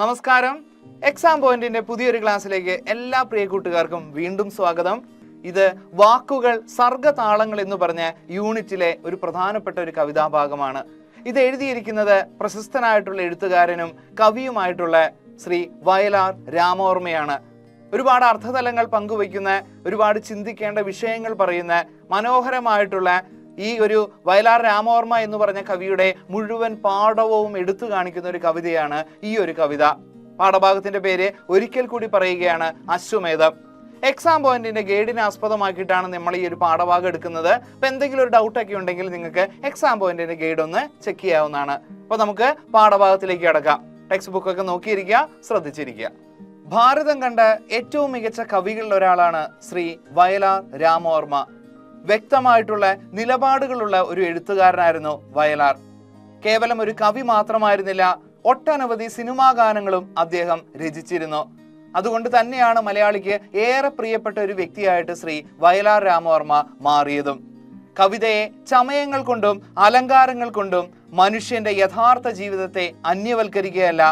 നമസ്കാരം. എക്സാം പോയിന്റിന്റെ പുതിയൊരു ക്ലാസ്സിലേക്ക് എല്ലാ പ്രിയ കൂട്ടുകാർക്കും വീണ്ടും സ്വാഗതം. ഇത് വാക്കുകൾ സർഗതാളങ്ങൾ എന്ന് പറഞ്ഞ യൂണിറ്റിലെ ഒരു പ്രധാനപ്പെട്ട ഒരു കവിതാഭാഗമാണ്. ഇത് എഴുതിയിരിക്കുന്നത് പ്രശസ്തനായിട്ടുള്ള എഴുത്തുകാരനും കവിയുമായിട്ടുള്ള ശ്രീ വയലാർ രാമവർമ്മയാണ്. ഒരുപാട് അർത്ഥതലങ്ങൾ പങ്കുവയ്ക്കുന്ന, ഒരുപാട് ചിന്തിക്കേണ്ട വിഷയങ്ങൾ പറയുന്ന മനോഹരമായിട്ടുള്ള ഈ ഒരു വയലാർ രാമവർമ്മ എന്ന് പറഞ്ഞ കവിയുടെ മുഴുവൻ പാഠവും എടുത്തു കാണിക്കുന്ന ഒരു കവിതയാണ് ഈ ഒരു കവിത. പാഠഭാഗത്തിന്റെ പേര് ഒരിക്കൽ കൂടി പറയുകയാണ്, അശ്വമേധം. എക്സാം പോയിന്റിന്റെ ഗൈഡിനെ ആസ്പദമാക്കിയിട്ടാണ് നമ്മൾ ഈ ഒരു പാഠഭാഗം എടുക്കുന്നത്. അപ്പൊ എന്തെങ്കിലും ഒരു ഡൗട്ടൊക്കെ ഉണ്ടെങ്കിൽ നിങ്ങൾക്ക് എക്സാം പോയിന്റിന്റെ ഗൈഡ് ഒന്ന് ചെക്ക് ചെയ്യാവുന്നതാണ്. അപ്പൊ നമുക്ക് പാഠഭാഗത്തിലേക്ക് കടക്കാം. ടെക്സ്റ്റ് ബുക്കൊക്കെ നോക്കിയിരിക്കുക, ശ്രദ്ധിച്ചിരിക്കുക. ഭാരതം കണ്ട ഏറ്റവും മികച്ച കവികളിൽ ഒരാളാണ് ശ്രീ വയലാർ രാമവർമ്മ. വ്യക്തമായിട്ടുള്ള നിലപാടുകളുള്ള ഒരു എഴുത്തുകാരനായിരുന്നു വയലാർ. കേവലം ഒരു കവി മാത്രമായിരുന്നില്ല, ഒട്ടനവധി സിനിമാ ഗാനങ്ങളും അദ്ദേഹം രചിച്ചിരുന്നു. അതുകൊണ്ട് തന്നെയാണ് മലയാളിക്ക് ഏറെ പ്രിയപ്പെട്ട ഒരു വ്യക്തിയായിട്ട് ശ്രീ വയലാർ രാമവർമ്മ മാറിയതും. കവിതയെ ചമയങ്ങൾ കൊണ്ടും അലങ്കാരങ്ങൾ കൊണ്ടും മനുഷ്യന്റെ യഥാർത്ഥ ജീവിതത്തെ അന്യവൽക്കരിക്കുകയല്ല,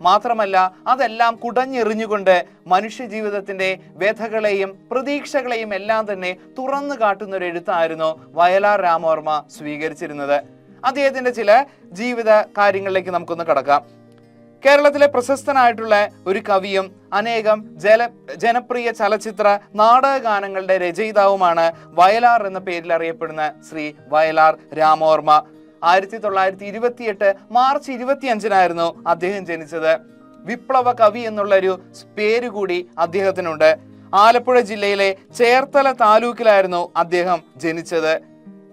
മാത്രമല്ല അതെല്ലാം കുടഞ്ഞെറിഞ്ഞുകൊണ്ട് മനുഷ്യ ജീവിതത്തിന്റെ വ്യഥകളെയും പ്രതീക്ഷകളെയും എല്ലാം തന്നെ തുറന്നു കാട്ടുന്ന ഒരു എഴുത്തായിരുന്നു വയലാർ രാമവർമ്മ സ്വീകരിച്ചിരുന്നത്. അദ്ദേഹത്തിന്റെ ചില ജീവിത കാര്യങ്ങളിലേക്ക് നമുക്കൊന്ന് കടക്കാം. കേരളത്തിലെ പ്രശസ്തനായിട്ടുള്ള ഒരു കവിയും അനേകം ജനപ്രിയ ചലച്ചിത്ര നാടക ഗാനങ്ങളുടെ രചയിതാവുമാണ് വയലാർ എന്ന പേരിൽ അറിയപ്പെടുന്ന ശ്രീ വയലാർ രാമവർമ്മ. 1928 മാർച്ച് 25 അദ്ദേഹം ജനിച്ചത്. വിപ്ലവ കവി എന്നുള്ളൊരു പേര് കൂടി അദ്ദേഹത്തിനുണ്ട്. ആലപ്പുഴ ജില്ലയിലെ ചേർത്തല താലൂക്കിലായിരുന്നു അദ്ദേഹം ജനിച്ചത്.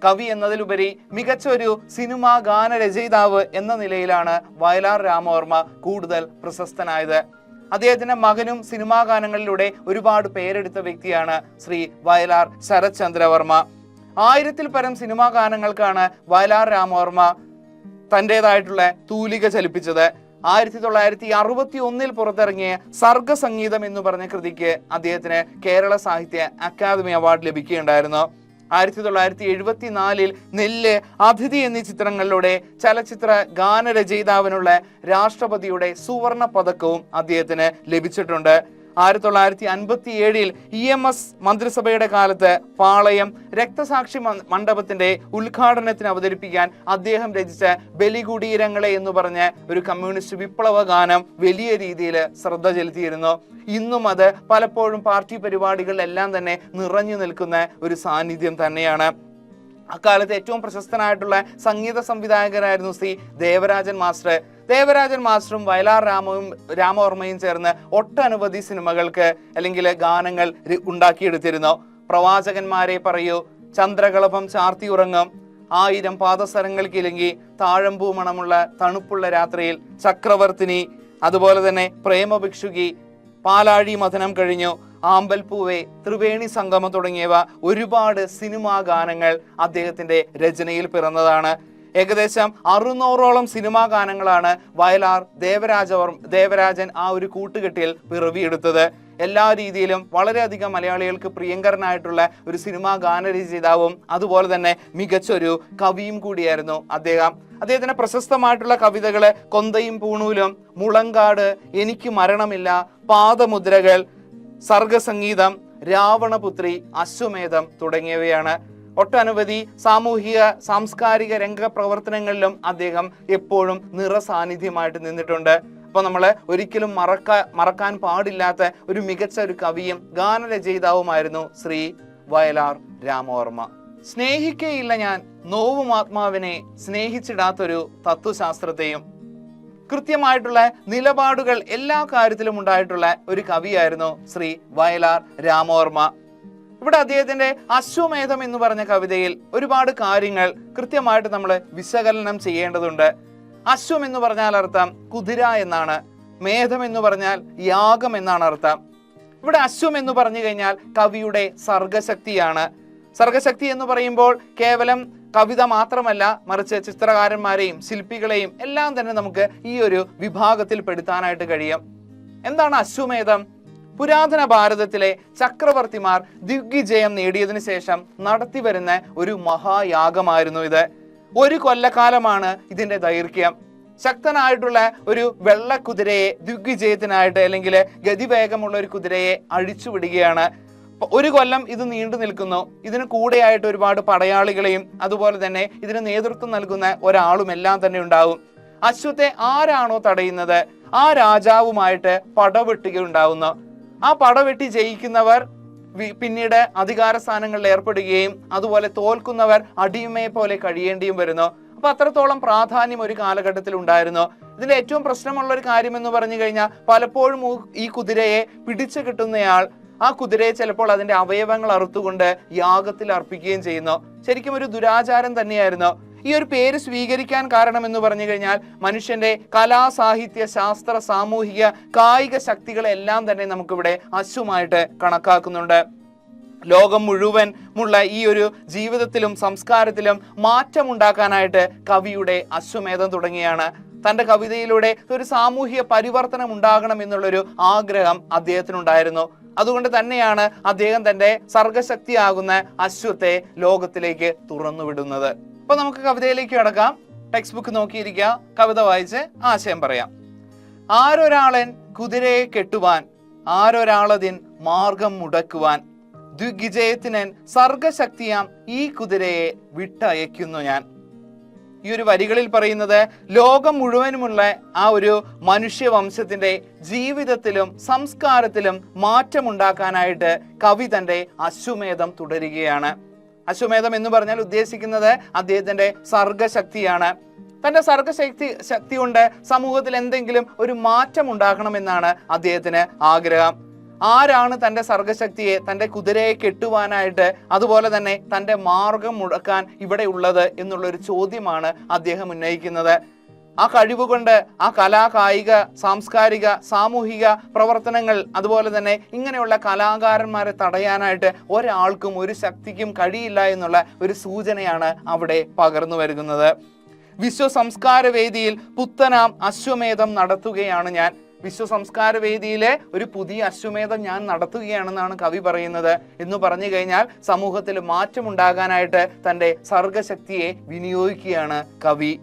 കവി എന്നതിലുപരി മികച്ച ഒരു സിനിമാ ഗാന രചയിതാവ് എന്ന നിലയിലാണ് വയലാർ രാമവർമ്മ കൂടുതൽ പ്രശസ്തനായത്. അദ്ദേഹത്തിന്റെ മകനും സിനിമാ ഗാനങ്ങളിലൂടെ ഒരുപാട് പേരെടുത്ത വ്യക്തിയാണ് ശ്രീ വയലാർ ശരത്ചന്ദ്രവർമ്മ. 1000-ൽ പരം സിനിമാ ഗാനങ്ങൾക്കാണ് വയലാർ രാമവർമ്മ തൻ്റെതായിട്ടുള്ള തൂലിക ചലിപ്പിച്ചത്. 1961 പുറത്തിറങ്ങിയ സർഗസംഗീതം എന്ന് പറഞ്ഞ കൃതിക്ക് അദ്ദേഹത്തിന് കേരള സാഹിത്യ അക്കാദമി അവാർഡ് ലഭിക്കുകയുണ്ടായിരുന്നു. 1974 നെല്ല്, അതിഥി എന്നീ ചിത്രങ്ങളിലൂടെ ചലച്ചിത്ര ഗാനരചയിതാവിനുള്ള രാഷ്ട്രപതിയുടെ സുവർണ പതക്കവും അദ്ദേഹത്തിന് ലഭിച്ചിട്ടുണ്ട്. 1957 EMS മന്ത്രിസഭയുടെ കാലത്ത് പാളയം രക്തസാക്ഷി മണ്ഡപത്തിന്റെ ഉദ്ഘാടനത്തിന് അവതരിപ്പിക്കാൻ അദ്ദേഹം രചിച്ച ബലികുടീരങ്ങളെ എന്ന് പറഞ്ഞ ഒരു കമ്മ്യൂണിസ്റ്റ് വിപ്ലവ ഗാനം വലിയ രീതിയിൽ ശ്രദ്ധ ചെലുത്തിയിരുന്നു. ഇന്നും അത് പലപ്പോഴും പാർട്ടി പരിപാടികളിലെല്ലാം തന്നെ നിറഞ്ഞു നിൽക്കുന്ന ഒരു സാന്നിധ്യം തന്നെയാണ്. അക്കാലത്ത് ഏറ്റവും പ്രശസ്തനായിട്ടുള്ള സംഗീത സംവിധായകനായിരുന്നു ശ്രീ ദേവരാജൻ മാസ്റ്റർ. ദേവരാജൻ മാസ്റ്ററും വയലാർ രാമവർമ്മയും ചേർന്ന് ഒട്ടനവധി സിനിമകൾക്ക് അല്ലെങ്കിൽ ഗാനങ്ങൾ ഉണ്ടാക്കിയെടുത്തിരുന്നു. പ്രവാചകന്മാരെ പറയൂ, ചന്ദ്രകളഭം ചാർത്തി ഉറങ്ങും, 1000 പാദസരങ്ങൾക്കില്ലെങ്കിൽ, താഴമ്പൂ മണമുള്ള തണുപ്പുള്ള രാത്രിയിൽ, ചക്രവർത്തിനി, അതുപോലെ തന്നെ പ്രേമഭിക്ഷുകി, പാലാഴി മഥനം കഴിഞ്ഞു, ആമ്പൽപ്പൂവേ, ത്രിവേണി സംഗമം തുടങ്ങിയവ ഒരുപാട് സിനിമാ ഗാനങ്ങൾ അദ്ദേഹത്തിന്റെ രചനയിൽ പിറന്നതാണ്. ഏകദേശം 600ഓളം സിനിമാ ഗാനങ്ങളാണ് വയലാർ ദേവരാജൻ ആ ഒരു കൂട്ടുകെട്ടിൽ പിറവിയെടുത്തത്. എല്ലാ രീതിയിലും വളരെയധികം മലയാളികൾക്ക് പ്രിയങ്കരനായിട്ടുള്ള ഒരു സിനിമാ ഗാനരചയിതാവും അതുപോലെ തന്നെ മികച്ചൊരു കവിയും കൂടിയായിരുന്നു അദ്ദേഹം. അദ്ദേഹത്തിന്റെ പ്രശസ്തമായിട്ടുള്ള കവിതകള് കൊന്തയും പൂണൂലും, മുളങ്കാട്, എനിക്ക് മരണമില്ല, പാദമുദ്രകൾ, സർഗസംഗീതം, രാവണപുത്രി, അശ്വമേധം തുടങ്ങിയവയാണ്. ഒട്ടനവധി സാമൂഹിക സാംസ്കാരിക രംഗപ്രവർത്തനങ്ങളിലും അദ്ദേഹം എപ്പോഴും നിറസാന്നിധ്യമായിട്ട് നിന്നിട്ടുണ്ട്. അപ്പൊ നമ്മൾ ഒരിക്കലും മറക്കാൻ പാടില്ലാത്ത ഒരു മികച്ച ഒരു കവിയും ഗാനരചയിതാവുമായിരുന്നു ശ്രീ വയലാർ രാമവർമ്മ. സ്നേഹിക്കയില്ല ഞാൻ നോവും ആത്മാവിനെ, സ്നേഹിച്ചിടാത്തൊരു തത്വശാസ്ത്രത്തെയും. കൃത്യമായിട്ടുള്ള നിലപാടുകൾ എല്ലാ കാര്യത്തിലും ഉണ്ടായിട്ടുള്ള ഒരു കവിയായിരുന്നു ശ്രീ വയലാർ രാമവർമ്മ. ഇവിടെ അദ്ദേഹത്തിന്റെ അശ്വമേധം എന്ന് പറഞ്ഞ കവിതയിൽ ഒരുപാട് കാര്യങ്ങൾ കൃത്യമായിട്ട് നമ്മൾ വിശകലനം ചെയ്യേണ്ടതുണ്ട്. അശ്വം എന്ന് പറഞ്ഞാൽ അർത്ഥം കുതിര എന്നാണ്, മേധം എന്ന് പറഞ്ഞാൽ യാഗം എന്നാണ് അർത്ഥം. ഇവിടെ അശ്വം എന്ന് പറഞ്ഞു കഴിഞ്ഞാൽ കവിയുടെ സർഗശക്തിയാണ്. സർഗശക്തി എന്ന് പറയുമ്പോൾ കേവലം കവിത മാത്രമല്ല, മറിച്ച് ചിത്രകാരന്മാരെയും ശില്പികളെയും എല്ലാം തന്നെ നമുക്ക് ഈ ഒരു വിഭാഗത്തിൽ പെടുത്താനായിട്ട് കഴിയും. എന്താണ് അശ്വമേധം? പുരാതന ഭാരതത്തിലെ ചക്രവർത്തിമാർ ദിഗ്വിജയം നേടിയതിനു ശേഷം നടത്തിവരുന്ന ഒരു മഹായാഗമായിരുന്നു ഇത്. 1 കൊല്ലക്കാലമാണ് ഇതിന്റെ ദൈർഘ്യം. ശക്തനായിട്ടുള്ള ഒരു വെള്ളക്കുതിരയെ ദിഗ്വിജയത്തിനായിട്ട് അല്ലെങ്കിൽ ഗതിവേഗമുള്ള ഒരു കുതിരയെ അഴിച്ചുവിടുകയാണ്. ഒരു കൊല്ലം ഇത് നീണ്ടു നിൽക്കുന്നു. ഇതിന് കൂടെയായിട്ട് ഒരുപാട് പടയാളികളെയും അതുപോലെ തന്നെ ഇതിന് നേതൃത്വം നൽകുന്ന ഒരാളും എല്ലാം തന്നെ ഉണ്ടാവും. അശ്വത്തെ ആരാണോ തടയുന്നത് ആ രാജാവുമായിട്ട് പടവെട്ടുക ഉണ്ടാവുന്നു. ആ പടവെട്ടി ജയിക്കുന്നവർ പിന്നീട് അധികാര സ്ഥാനങ്ങളിൽ ഏർപ്പെടുകയും അതുപോലെ തോൽക്കുന്നവർ അടിമയെ പോലെ കഴിയേണ്ടിയും വരുന്നു. അപ്പൊ അത്രത്തോളം പ്രാധാന്യം ഒരു കാലഘട്ടത്തിൽ ഉണ്ടായിരുന്നു. ഇതിന്റെ ഏറ്റവും പ്രശ്നമുള്ള ഒരു കാര്യം എന്ന് പറഞ്ഞു കഴിഞ്ഞാൽ പലപ്പോഴും ഈ കുതിരയെ പിടിച്ചു കിട്ടുന്നയാൾ ആ കുതിരയെ ചിലപ്പോൾ അതിന്റെ അവയവങ്ങൾ അറുത്തുകൊണ്ട് യാഗത്തിൽ അർപ്പിക്കുകയും ചെയ്യുന്നു. ശരിക്കും ഒരു ദുരാചാരം തന്നെയായിരുന്നു. ഈ ഒരു പേര് സ്വീകരിക്കാൻ കാരണം എന്ന് പറഞ്ഞു കഴിഞ്ഞാൽ മനുഷ്യന്റെ കലാ, സാഹിത്യ, ശാസ്ത്ര, സാമൂഹിക, കായിക ശക്തികളെല്ലാം തന്നെ നമുക്കിവിടെ അശ്വമായിട്ട് കണക്കാക്കുന്നുണ്ട്. ലോകം മുഴുവനുള്ള ഈ ഒരു ജീവിതത്തിലും സംസ്കാരത്തിലും മാറ്റമുണ്ടാക്കാനായിട്ട് കവിയുടെ അശ്വമേധം തുടങ്ങിയാണ്. തന്റെ കവിതയിലൂടെ ഒരു സാമൂഹിക പരിവർത്തനം ഉണ്ടാകണം എന്നുള്ളൊരു ആഗ്രഹം അദ്ദേഹത്തിനുണ്ടായിരുന്നു. അതുകൊണ്ട് തന്നെയാണ് അദ്ദേഹം തന്റെ സർഗശക്തിയാകുന്ന അശ്വത്തെ ലോകത്തിലേക്ക് തുറന്നുവിടുന്നത്. അപ്പൊ നമുക്ക് കവിതയിലേക്ക് കടക്കാം. ടെക്സ്റ്റ് ബുക്ക് നോക്കിയിരിക്കുക, കവിത വായിച്ച് ആശയം പറയാം. ആരൊരാളൻ കുതിരയെ കെട്ടുവാൻ, ആരൊരാളതിൻ മാർഗം മുടക്കുവാൻ, ദിഗ്വിജയത്തിനൻ സർഗശക്തിയാം ഈ കുതിരയെ വിട്ടയക്കുന്നു ഞാൻ. ഈ ഒരു വരികളിൽ പറയുന്നത് ലോകം മുഴുവനുമുള്ള ആ ഒരു മനുഷ്യവംശത്തിന്റെ ജീവിതത്തിലും സംസ്കാരത്തിലും മാറ്റമുണ്ടാക്കാനായിട്ട് കവി തന്റെ അശ്വമേധം തുടരുകയാണ്. അശ്വമേധം എന്ന് പറഞ്ഞാൽ ഉദ്ദേശിക്കുന്നത് അദ്ദേഹത്തിന്റെ സർഗശക്തിയാണ്. തന്റെ സർഗശക്തി കൊണ്ട് സമൂഹത്തിൽ എന്തെങ്കിലും ഒരു മാറ്റം ഉണ്ടാക്കണമെന്നാണ് അദ്ദേഹത്തിന് ആഗ്രഹം. ആരാണ് തന്റെ സർഗശക്തിയെ, തന്റെ കുതിരയെ കെട്ടുവാനായിട്ട് അതുപോലെ തന്നെ തന്റെ മാർഗം മുടക്കാൻ ഇവിടെ ഉള്ളത് എന്നുള്ളൊരു ചോദ്യമാണ് അദ്ദേഹം ഉന്നയിക്കുന്നത്. ആ കഴിവുകൊണ്ട് ആ കലാ, കായിക, സാംസ്കാരിക, സാമൂഹിക പ്രവർത്തനങ്ങൾ അതുപോലെ തന്നെ ഇങ്ങനെയുള്ള കലാകാരന്മാരെ തടയാനായിട്ട് ഒരാൾക്കും ഒരു ശക്തിക്കും കഴിയില്ല എന്നുള്ള ഒരു സൂചനയാണ് അവിടെ പകർന്നു വരുന്നത്. വിശ്വ സംസ്കാര വേദിയിൽ പുത്തനാം അശ്വമേധം നടത്തുകയാണ് ഞാൻ. വിശ്വ സംസ്കാര വേദിയിലെ ഒരു പുതിയ അശ്വമേധം ഞാൻ നടത്തുകയാണെന്നാണ് കവി പറയുന്നത്. എന്ന് പറഞ്ഞു കഴിഞ്ഞാൽ സമൂഹത്തിൽ മാറ്റമുണ്ടാകാനായിട്ട് തന്റെ സർഗശക്തിയെ വിനിയോഗിക്കുകയാണ് കവി.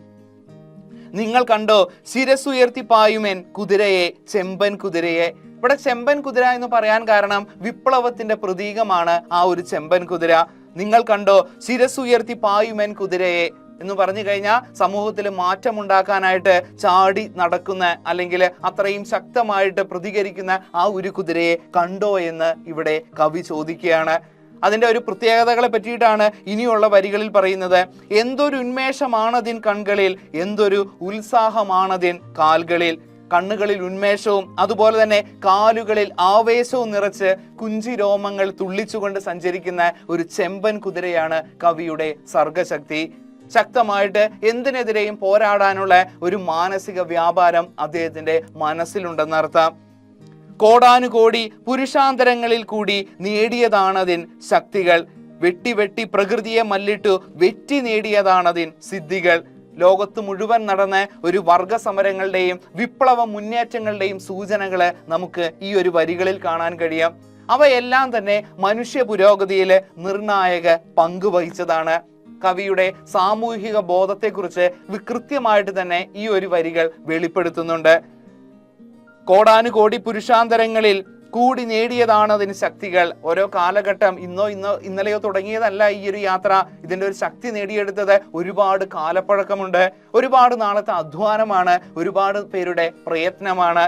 നിങ്ങൾ കണ്ടോ ശിരസുയർത്തി പായുമെൻ കുതിരയെ, ചെമ്പൻ കുതിരയെ. ഇവിടെ ചെമ്പൻ കുതിര എന്ന് പറയാൻ കാരണം വിപ്ലവത്തിന്റെ പ്രതീകമാണ് ആ ഒരു ചെമ്പൻ കുതിര. നിങ്ങൾ കണ്ടോ ശിരസുയർത്തി പായുമെൻ കുതിരയെ എന്ന് പറഞ്ഞു കഴിഞ്ഞാൽ സമൂഹത്തിൽ മാറ്റമുണ്ടാക്കാനായിട്ട് ചാടി നടക്കുന്ന അല്ലെങ്കിൽ അത്രയും ശക്തമായിട്ട് പ്രതികരിക്കുന്ന ആ ഒരു കുതിരയെ കണ്ടോ എന്ന് ഇവിടെ കവി ചോദിക്കുകയാണ്. അതിന്റെ ഒരു പ്രത്യേകതകളെ പറ്റിയിട്ടാണ് ഇനിയുള്ള വരികളിൽ പറയുന്നത്. എന്തൊരു ഉന്മേഷമാണതിൻ കൺകളിൽ, എന്തൊരു ഉത്സാഹമാണതിൻ കാൽകളിൽ. കണ്ണുകളിൽ ഉന്മേഷവും അതുപോലെ തന്നെ കാലുകളിൽ ആവേശവും നിറച്ച് കുഞ്ചിരോമങ്ങൾ തുള്ളിച്ചുകൊണ്ട് സഞ്ചരിക്കുന്ന ഒരു ചെമ്പൻ കുതിരയാണ് കവിയുടെ സർഗശക്തി. ശക്തമായിട്ട് എന്തിനെതിരെയും പോരാടാനുള്ള ഒരു മാനസിക വ്യാപാരം അദ്ദേഹത്തിന്റെ മനസ്സിലുണ്ടെന്നർത്ഥം. കോടാനുകോടി പുരുഷാന്തരങ്ങളിൽ കൂടി നേടിയതാണതിൻ ശക്തികൾ, വെട്ടി വെട്ടി പ്രകൃതിയെ മല്ലിട്ടു വെറ്റി നേടിയതാണതിൻ സിദ്ധികൾ. ലോകത്ത് മുഴുവൻ നടന്ന ഒരു വർഗ സമരങ്ങളുടെയും വിപ്ലവ മുന്നേറ്റങ്ങളുടെയും സൂചനകള് നമുക്ക് ഈ ഒരു വരികളിൽ കാണാൻ കഴിയാം. അവയെല്ലാം തന്നെ മനുഷ്യ പുരോഗതിയിൽ നിർണായക പങ്ക് വഹിച്ചതാണ്. കവിയുടെ സാമൂഹിക ബോധത്തെക്കുറിച്ച് കൃത്യമായിട്ട് തന്നെ ഈ ഒരു വരികൾ വെളിപ്പെടുത്തുന്നുണ്ട്. കോടാനുകോടി പുരുഷാന്തരങ്ങളിൽ കൂടി നേടിയതാണ് അതിന് ശക്തികൾ. ഓരോ കാലഘട്ടം ഇന്നലെയോ തുടങ്ങിയതല്ല ഈ ഒരു യാത്ര. ഇതിന്റെ ഒരു ശക്തി നേടിയെടുത്തത് ഒരുപാട് കാലപ്പഴക്കമുണ്ട്, ഒരുപാട് നാളത്തെ അധ്വാനമാണ്, ഒരുപാട് പേരുടെ പ്രയത്നമാണ്.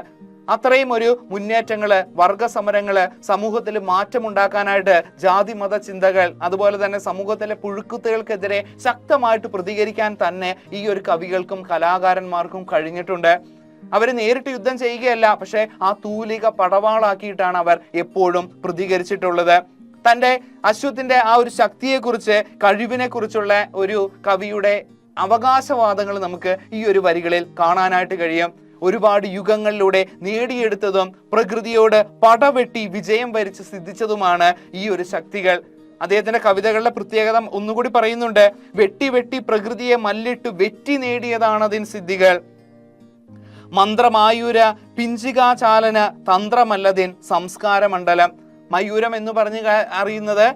അത്രയും ഒരു മുന്നേറ്റങ്ങള്, വർഗ സമരങ്ങള്, സമൂഹത്തിൽ മാറ്റമുണ്ടാക്കാനായിട്ട് ജാതി മത ചിന്തകൾ അതുപോലെ തന്നെ സമൂഹത്തിലെ പുഴുക്കുത്തുകൾക്കെതിരെ ശക്തമായിട്ട് പ്രതികരിക്കാൻ തന്നെ ഈ ഒരു കവികൾക്കും കലാകാരന്മാർക്കും കഴിഞ്ഞിട്ടുണ്ട്. അവര് നേരിട്ട് യുദ്ധം ചെയ്യുകയല്ല, പക്ഷെ ആ തൂലിക പടവാളാക്കിയിട്ടാണ് അവർ എപ്പോഴും പ്രതികരിച്ചിട്ടുള്ളത്. തന്റെ അശ്വത്തിന്റെ ആ ഒരു ശക്തിയെക്കുറിച്ച്, കഴിവിനെ കുറിച്ചുള്ള ഒരു കവിയുടെ അവകാശവാദങ്ങൾ നമുക്ക് ഈ ഒരു വരികളിൽ കാണാനായിട്ട് കഴിയും. ഒരുപാട് യുഗങ്ങളിലൂടെ നേടിയെടുത്തതും പ്രകൃതിയോട് പടവെട്ടി വിജയം വരിച്ച് സിദ്ധിച്ചതുമാണ് ഈ ഒരു ശക്തികൾ. അദ്ദേഹത്തിന്റെ കവിതകളുടെ പ്രത്യേകത ഒന്നുകൂടി പറയുന്നുണ്ട്. വെട്ടി വെട്ടി പ്രകൃതിയെ മല്ലിട്ടു വെറ്റി നേടിയതാണതിൻ സിദ്ധികൾ. മന്ത്രമായൂര പിഞ്ചികാചാലന തന്ത്രമല്ലതിൻ സംസ്കാര മണ്ഡലം. മയൂരം എന്ന് പറഞ്ഞ് അറിയുന്നത്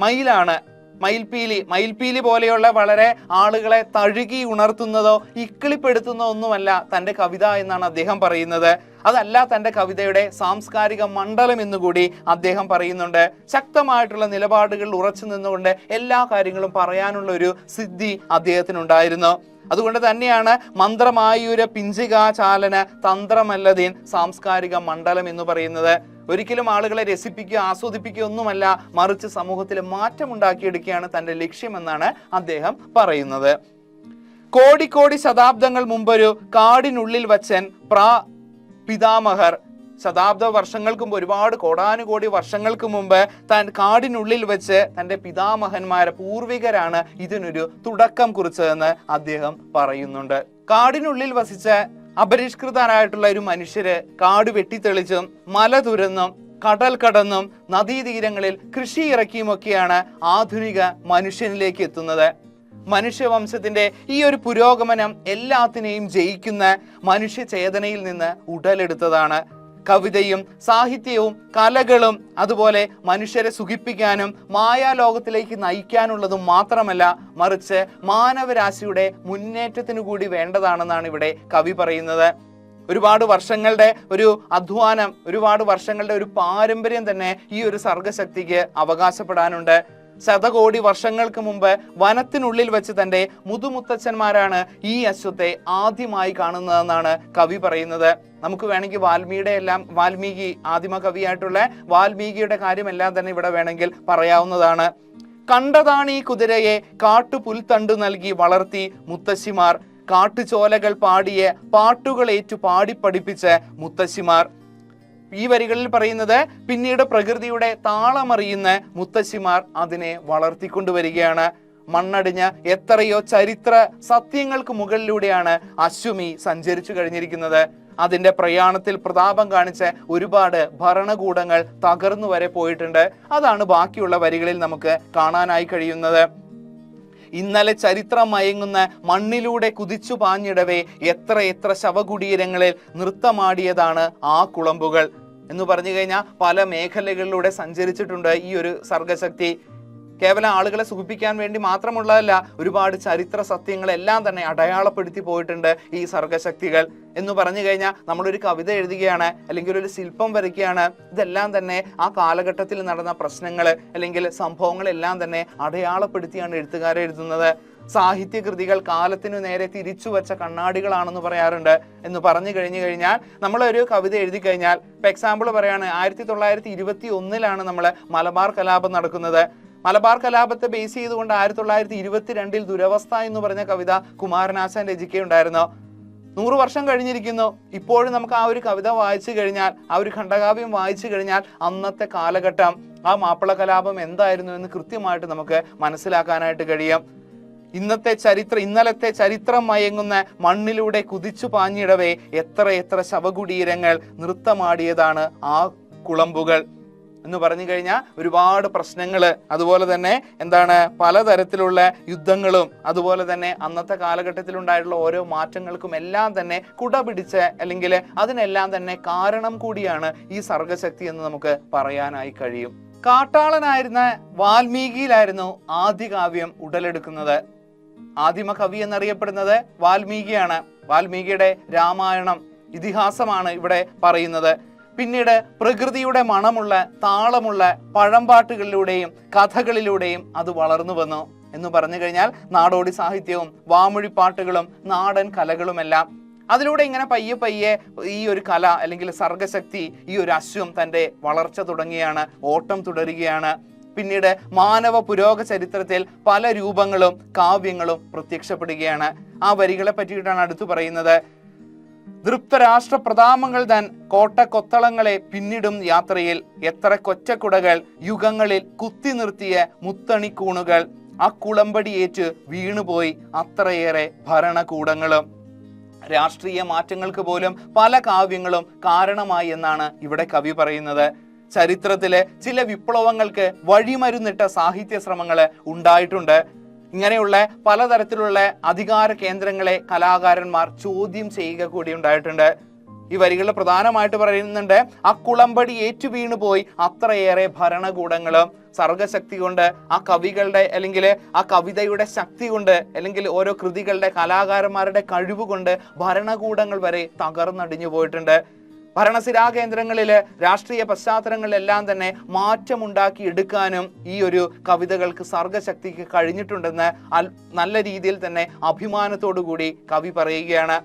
മയിലാണ്. മയിൽപീലി പോലെയുള്ള വളരെ ആളുകളെ തഴുകി ഉണർത്തുന്നതോ ഇക്കിളിപ്പെടുത്തുന്നതോ ഒന്നുമല്ല തൻ്റെ കവിത എന്നാണ് അദ്ദേഹം പറയുന്നത്. അതല്ല തൻ്റെ കവിതയുടെ സാംസ്കാരിക മണ്ഡലം എന്നുകൂടി അദ്ദേഹം പറയുന്നുണ്ട്. ശക്തമായിട്ടുള്ള നിലപാടുകളിൽ ഉറച്ചു നിന്നുകൊണ്ട് എല്ലാ കാര്യങ്ങളും പറയാനുള്ള ഒരു സിദ്ധി അദ്ദേഹത്തിനുണ്ടായിരുന്നു. അതുകൊണ്ട് തന്നെയാണ് മന്ത്രമായൂര പിഞ്ചികാചാലന തന്ത്രമല്ലതീൻ സാംസ്കാരിക മണ്ഡലം എന്ന് പറയുന്നത്. ഒരിക്കലും ആളുകളെ രസിപ്പിക്കുക, ആസ്വദിപ്പിക്കുക ഒന്നുമല്ല, മറിച്ച് സമൂഹത്തിൽ മാറ്റം ഉണ്ടാക്കിയെടുക്കുകയാണ് തൻ്റെ ലക്ഷ്യമെന്നാണ് അദ്ദേഹം പറയുന്നത്. കോടിക്കോടി ശതാബ്ദങ്ങൾ മുമ്പൊരു കാടിനുള്ളിൽ വച്ചൻ പിതാമഹർ, ശതാബ്ദ വർഷങ്ങൾക്ക് മുമ്പ്, ഒരുപാട് കോടാനുകോടി വർഷങ്ങൾക്ക് മുമ്പ് താൻ കാടിനുള്ളിൽ വെച്ച് തൻ്റെ പിതാമഹന്മാരെ, പൂർവികരാണ് ഇതിനൊരു തുടക്കം കുറിച്ചതെന്ന് അദ്ദേഹം പറയുന്നുണ്ട്. കാടിനുള്ളിൽ വസിച്ച അപരിഷ്കൃതരായിട്ടുള്ള ഒരു മനുഷ്യര് കാട് വെട്ടിത്തെളിച്ചും മല തുരന്നും കടൽ കടന്നും നദീതീരങ്ങളിൽ കൃഷി ഇറക്കിയുമൊക്കെയാണ് ആധുനിക മനുഷ്യനിലേക്ക് എത്തുന്നത്. മനുഷ്യവംശത്തിന്റെ ഈ ഒരു പുരോഗമനം എല്ലാത്തിനെയും ജയിക്കുന്ന മനുഷ്യചേതനയിൽ നിന്ന് ഉടലെടുത്തതാണ്. കവിതയും സാഹിത്യവും കലകളും അതുപോലെ മനുഷ്യരെ സുഖിപ്പിക്കാനും മായാലോകത്തിലേക്ക് നയിക്കാനുള്ളതും മാത്രമല്ല, മറിച്ച് മാനവരാശിയുടെ മുന്നേറ്റത്തിനു കൂടി വേണ്ടതാണെന്നാണ് ഇവിടെ കവി പറയുന്നത്. ഒരുപാട് വർഷങ്ങളുടെ ഒരു അധ്വാനം, ഒരുപാട് വർഷങ്ങളുടെ ഒരു പാരമ്പര്യം തന്നെ ഈ ഒരു സർഗശക്തിക്ക് അവകാശപ്പെടാനുണ്ട്. ശതകോടി വർഷങ്ങൾക്ക് മുമ്പ് വനത്തിനുള്ളിൽ വെച്ച് തൻ്റെ മുതുമുത്തച്ഛന്മാരാണ് ഈ അശ്വത്തെ ആദ്യമായി കാണുന്നതെന്നാണ് കവി പറയുന്നത്. നമുക്ക് വേണമെങ്കിൽ വാൽമീകി ആദിമ കവിയായിട്ടുള്ള വാൽമീകിയുടെ കാര്യമെല്ലാം തന്നെ ഇവിടെ വേണമെങ്കിൽ പറയാവുന്നതാണ്. കണ്ടതാണ് ഈ കുതിരയെ കാട്ടുപുൽത്തണ്ടു നൽകി വളർത്തി മുത്തശ്ശിമാർ, കാട്ടുചോലകൾ പാടിയ പാട്ടുകളേറ്റു പാടിപ്പഠിപ്പിച്ച മുത്തശ്ശിമാർ. ഈ വരികളിൽ പറയുന്നത് പിന്നീട് പ്രകൃതിയുടെ താളമറിയുന്ന മുത്തശ്ശിമാർ അതിനെ വളർത്തിക്കൊണ്ടുവരികയാണ്. മണ്ണടിഞ്ഞ എത്രയോ ചരിത്ര സത്യങ്ങൾക്ക് മുകളിലൂടെയാണ് അശ്വമി സഞ്ചരിച്ചു കഴിഞ്ഞിരിക്കുന്നത്. അതിന്റെ പ്രയാണത്തിൽ പ്രതാപം കാണിച്ച ഒരുപാട് ഭരണകൂടങ്ങൾ തകർന്നു വരെ പോയിട്ടുണ്ട്. അതാണ് ബാക്കിയുള്ള വരികളിൽ നമുക്ക് കാണാനായി കഴിയുന്നത്. ഇന്നലെ ചരിത്രം മയങ്ങുന്ന മണ്ണിലൂടെ കുതിച്ചു പാഞ്ഞിടവേ എത്ര ശവകുടീരങ്ങളിൽ നൃത്തമാടിയതാണ് ആ കുളമ്പുകൾ എന്ന് പറഞ്ഞു കഴിഞ്ഞാൽ പല മേഖലകളിലൂടെ സഞ്ചരിച്ചിട്ടുണ്ട് ഈ ഒരു സർഗശക്തി. കേവലം ആളുകളെ സുഖിപ്പിക്കാൻ വേണ്ടി മാത്രമുള്ളതല്ല, ഒരുപാട് ചരിത്ര സത്യങ്ങളെല്ലാം തന്നെ അടയാളപ്പെടുത്തി പോയിട്ടുണ്ട് ഈ സർഗശക്തികൾ. എന്ന് പറഞ്ഞു കഴിഞ്ഞാൽ നമ്മളൊരു കവിത എഴുതുകയാണ്, അല്ലെങ്കിൽ ഒരു ശില്പം വരയ്ക്കുകയാണ്, ഇതെല്ലാം തന്നെ ആ കാലഘട്ടത്തിൽ നടന്ന പ്രശ്നങ്ങൾ അല്ലെങ്കിൽ സംഭവങ്ങളെല്ലാം തന്നെ അടയാളപ്പെടുത്തിയാണ് എഴുത്തുകാരെ എഴുതുന്നത്. സാഹിത്യകൃതികൾ കാലത്തിനു നേരെ തിരിച്ചു വച്ച കണ്ണാടികളാണെന്ന് പറയാറുണ്ട്. എന്ന് പറഞ്ഞു കഴിഞ്ഞാൽ നമ്മളൊരു കവിത എഴുതി കഴിഞ്ഞാൽ, ഇപ്പൊ എക്സാമ്പിൾ പറയാണ്, 1921 നമ്മൾ മലബാർ കലാപം നടക്കുന്നത്. മലബാർ കലാപത്തെ ബേസ് ചെയ്തുകൊണ്ട് 1922 ദുരവസ്ഥ എന്ന് പറഞ്ഞ കവിത കുമാരനാശാൻ രചിക്കുകയുണ്ടായിരുന്നു. 100 വർഷം കഴിഞ്ഞിരിക്കുന്നു. ഇപ്പോഴും നമുക്ക് ആ ഒരു കവിത വായിച്ചു കഴിഞ്ഞാൽ, ആ ഒരു ഖണ്ഡകാവ്യം വായിച്ചു കഴിഞ്ഞാൽ അന്നത്തെ കാലഘട്ടം, ആ മാപ്പിള കലാപം എന്തായിരുന്നു എന്ന് കൃത്യമായിട്ട് നമുക്ക് മനസ്സിലാക്കാനായിട്ട് കഴിയും. ഇന്നലത്തെ ചരിത്രം മയങ്ങുന്ന മണ്ണിലൂടെ കുതിച്ചു പാഞ്ഞിടവേ എത്ര ശവകുടീരങ്ങൾ നൃത്തമാടിയതാണ് ആ കുളമ്പുകൾ എന്ന് പറഞ്ഞു കഴിഞ്ഞാൽ ഒരുപാട് പ്രശ്നങ്ങൾ, അതുപോലെ തന്നെ പലതരത്തിലുള്ള യുദ്ധങ്ങളും, അതുപോലെ തന്നെ അന്നത്തെ കാലഘട്ടത്തിൽ ഉണ്ടായിട്ടുള്ള ഓരോ മാറ്റങ്ങൾക്കും എല്ലാം തന്നെ കുട പിടിച്ച്, അല്ലെങ്കിൽ അതിനെല്ലാം തന്നെ കാരണം കൂടിയാണ് ഈ സർഗശക്തി എന്ന് നമുക്ക് പറയാനായി കഴിയും. കാട്ടാളനായിരുന്ന വാൽമീകിയിലായിരുന്നു ആദ്യകാവ്യം ഉടലെടുക്കുന്നത്. ആദിമ കവി എന്നറിയപ്പെടുന്നത് വാൽമീകിയാണ്. വാൽമീകിയുടെ രാമായണം, ഇതിഹാസമാണ് ഇവിടെ പറയുന്നത്. പിന്നീട് പ്രകൃതിയുടെ മണമുള്ള താളമുള്ള പഴംപാട്ടുകളിലൂടെയും കഥകളിലൂടെയും അത് വളർന്നു വന്നു എന്ന് പറഞ്ഞു കഴിഞ്ഞാൽ നാടോടി സാഹിത്യവും വാമൊഴിപ്പാട്ടുകളും നാടൻ കലകളുമെല്ലാം അതിലൂടെ ഇങ്ങനെ പയ്യെ ഈ ഒരു കല അല്ലെങ്കിൽ സർഗശക്തി, ഈ ഒരു അശ്വം തൻ്റെ വളർച്ച തുടങ്ങുകയാണ്, ഓട്ടം തുടരുകയാണ്. പിന്നീട് മാനവ പുരോഗ ചരിത്രത്തിൽ പല രൂപങ്ങളും കാവ്യങ്ങളും പ്രത്യക്ഷപ്പെടുകയാണ്. ആ വരികളെ പറ്റിയിട്ടാണ് അടുത്തു പറയുന്നത്. ദൃപ്തരാഷ്ട്ര പ്രതാപങ്ങൾ താൻ കോട്ടക്കൊത്തളങ്ങളെ പിന്നിടും യാത്രയിൽ എത്ര കൊച്ചക്കുടകൾ യുഗങ്ങളിൽ കുത്തി നിർത്തിയ മുത്തണിക്കൂണുകൾ ആ കുളമ്പടിയേറ്റ് വീണുപോയി അത്രയേറെ ഭരണകൂടങ്ങളും. രാഷ്ട്രീയ മാറ്റങ്ങൾക്ക് പോലും പല കാവ്യങ്ങളും കാരണമായി എന്നാണ് ഇവിടെ കവി പറയുന്നത്. ചരിത്രത്തിലെ ചില വിപ്ലവങ്ങൾക്ക് വഴിമരുന്നിട്ട സാഹിത്യ ശ്രമങ്ങൾ ഉണ്ടായിട്ടുണ്ട്. ഇങ്ങനെയുള്ള പലതരത്തിലുള്ള അധികാര കേന്ദ്രങ്ങളെ കലാകാരന്മാർ ചോദ്യം ചെയ്യുക കൂടി ഉണ്ടായിട്ടുണ്ട്. ഈ വരികളിൽ പ്രധാനമായിട്ട് പറയുന്നുണ്ട്, ആ കുളമ്പടി ഏറ്റുവീണു പോയി അത്രയേറെ ഭരണകൂടങ്ങളും. സർഗശക്തി കൊണ്ട്, ആ കവികളുടെ അല്ലെങ്കിൽ ആ കവിതയുടെ ശക്തി കൊണ്ട്, അല്ലെങ്കിൽ ഓരോ കൃതികളുടെ കലാകാരന്മാരുടെ കഴിവ് കൊണ്ട് ഭരണകൂടങ്ങൾ വരെ തകർന്നടിഞ്ഞു പോയിട്ടുണ്ട്. ഭരണസിരാ കേന്ദ്രങ്ങളില് രാഷ്ട്രീയ പശ്ചാത്തലങ്ങളിലെല്ലാം തന്നെ മാറ്റമുണ്ടാക്കി എടുക്കാനും ഈ ഒരു കവിതകൾക്ക് സർഗശക്തിക്ക് കഴിഞ്ഞിട്ടുണ്ടെന്ന് നല്ല രീതിയിൽ തന്നെ അഭിമാനത്തോടു കൂടി കവി പറയുകയാണ്.